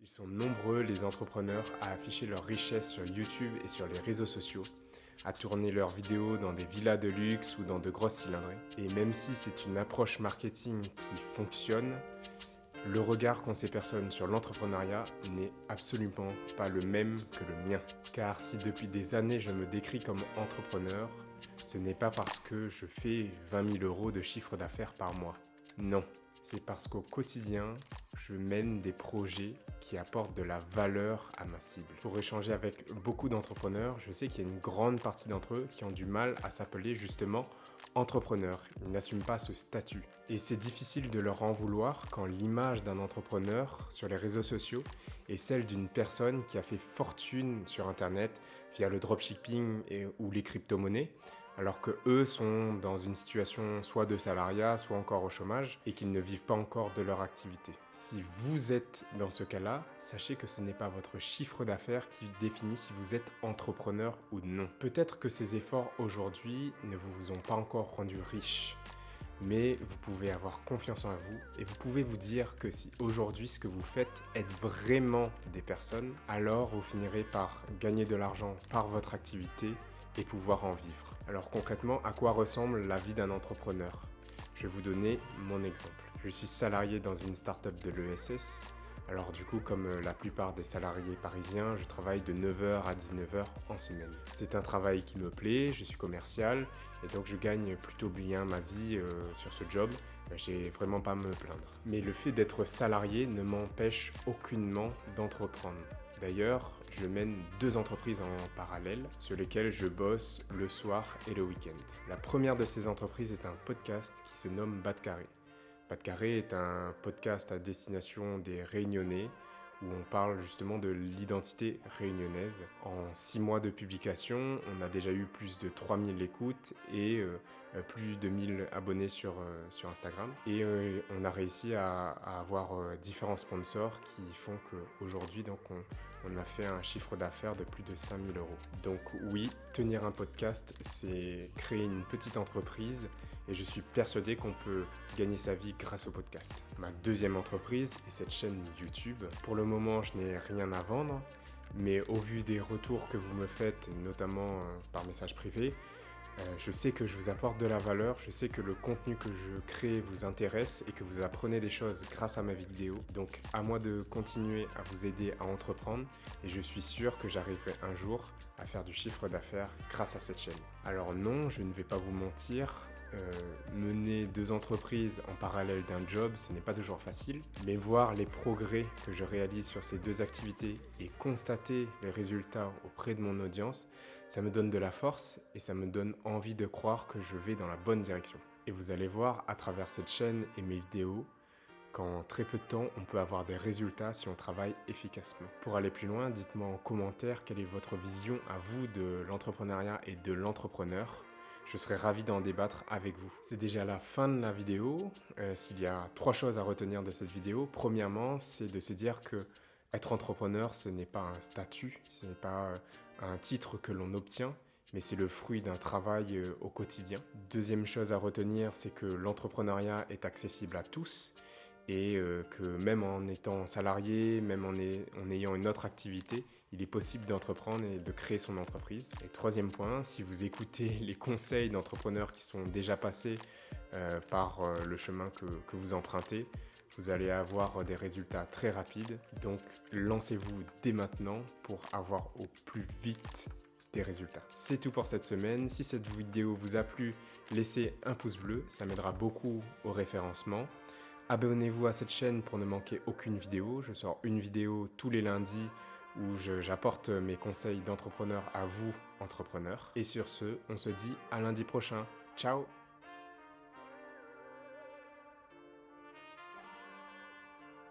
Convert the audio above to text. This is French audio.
Ils sont nombreux les entrepreneurs à afficher leur richesse sur YouTube et sur les réseaux sociaux, à tourner leurs vidéos dans des villas de luxe ou dans de grosses cylindrées. Et même si c'est une approche marketing qui fonctionne, le regard qu'ont ces personnes sur l'entrepreneuriat n'est absolument pas le même que le mien. Car si depuis des années je me décris comme entrepreneur, ce n'est pas parce que je fais 20 000 € de chiffre d'affaires par mois. Non, c'est parce qu'au quotidien, je mène des projets qui apportent de la valeur à ma cible. Pour échanger avec beaucoup d'entrepreneurs, je sais qu'il y a une grande partie d'entre eux qui ont du mal à s'appeler justement entrepreneurs. Ils n'assument pas ce statut. Et c'est difficile de leur en vouloir quand l'image d'un entrepreneur sur les réseaux sociaux est celle d'une personne qui a fait fortune sur Internet via le dropshipping ou les crypto-monnaies, alors que eux sont dans une situation soit de salariat, soit encore au chômage, et qu'ils ne vivent pas encore de leur activité. Si vous êtes dans ce cas-là, sachez que ce n'est pas votre chiffre d'affaires qui définit si vous êtes entrepreneur ou non. Peut-être que ces efforts aujourd'hui ne vous ont pas encore rendu riche, mais vous pouvez avoir confiance en vous et vous pouvez vous dire que si aujourd'hui ce que vous faites aide vraiment des personnes, alors vous finirez par gagner de l'argent par votre activité et pouvoir en vivre. Alors concrètement, à quoi ressemble la vie d'un entrepreneur ? Je vais vous donner mon exemple. Je suis salarié dans une start-up de l'ESS. Alors du coup, comme la plupart des salariés parisiens, je travaille de 9h à 19h en semaine. C'est un travail qui me plaît, je suis commercial et donc je gagne plutôt bien ma vie sur ce job. J'ai vraiment pas à me plaindre. Mais le fait d'être salarié ne m'empêche aucunement d'entreprendre. D'ailleurs, je mène 2 entreprises en parallèle sur lesquelles je bosse le soir et le week-end. La première de ces entreprises est un podcast qui se nomme Bas de Carré. Bas de Carré est un podcast à destination des Réunionnais où on parle justement de l'identité réunionnaise. En 6 mois de publication, on a déjà eu plus de 3000 écoutes et plus de 1000 abonnés sur Instagram. Et on a réussi à avoir différents sponsors qui font qu'aujourd'hui, donc on a fait un chiffre d'affaires de plus de 5000 €. Donc oui, tenir un podcast, c'est créer une petite entreprise et je suis persuadé qu'on peut gagner sa vie grâce au podcast. Ma deuxième entreprise est cette chaîne YouTube. Pour le moment, je n'ai rien à vendre, mais au vu des retours que vous me faites, notamment par message privé, je sais que je vous apporte de la valeur, je sais que le contenu que je crée vous intéresse et que vous apprenez des choses grâce à ma vidéo. Donc à moi de continuer à vous aider à entreprendre et je suis sûr que j'arriverai un jour à faire du chiffre d'affaires grâce à cette chaîne. Alors non, je ne vais pas vous mentir, mener 2 entreprises en parallèle d'un job, ce n'est pas toujours facile, mais voir les progrès que je réalise sur ces 2 activités et constater les résultats auprès de mon audience, ça me donne de la force et ça me donne envie de croire que je vais dans la bonne direction. Et vous allez voir à travers cette chaîne et mes vidéos qu'en très peu de temps, on peut avoir des résultats si on travaille efficacement. Pour aller plus loin, dites-moi en commentaire quelle est votre vision à vous de l'entrepreneuriat et de l'entrepreneur. Je serais ravi d'en débattre avec vous. C'est déjà la fin de la vidéo. S'il y a 3 choses à retenir de cette vidéo, premièrement, c'est de se dire que être entrepreneur, ce n'est pas un statut, ce n'est pas un titre que l'on obtient, mais c'est le fruit d'un travail au quotidien. Deuxième chose à retenir, c'est que l'entrepreneuriat est accessible à tous et que même en étant salarié, même en ayant une autre activité, il est possible d'entreprendre et de créer son entreprise. Et troisième point, si vous écoutez les conseils d'entrepreneurs qui sont déjà passés par le chemin que vous empruntez, vous allez avoir des résultats très rapides. Donc lancez-vous dès maintenant pour avoir au plus vite des résultats. C'est tout pour cette semaine. Si cette vidéo vous a plu, laissez un pouce bleu, ça m'aidera beaucoup au référencement. Abonnez-vous à cette chaîne pour ne manquer aucune vidéo. Je sors une vidéo tous les lundis où j'apporte mes conseils d'entrepreneur à vous, entrepreneurs. Et sur ce, on se dit à lundi prochain. Ciao!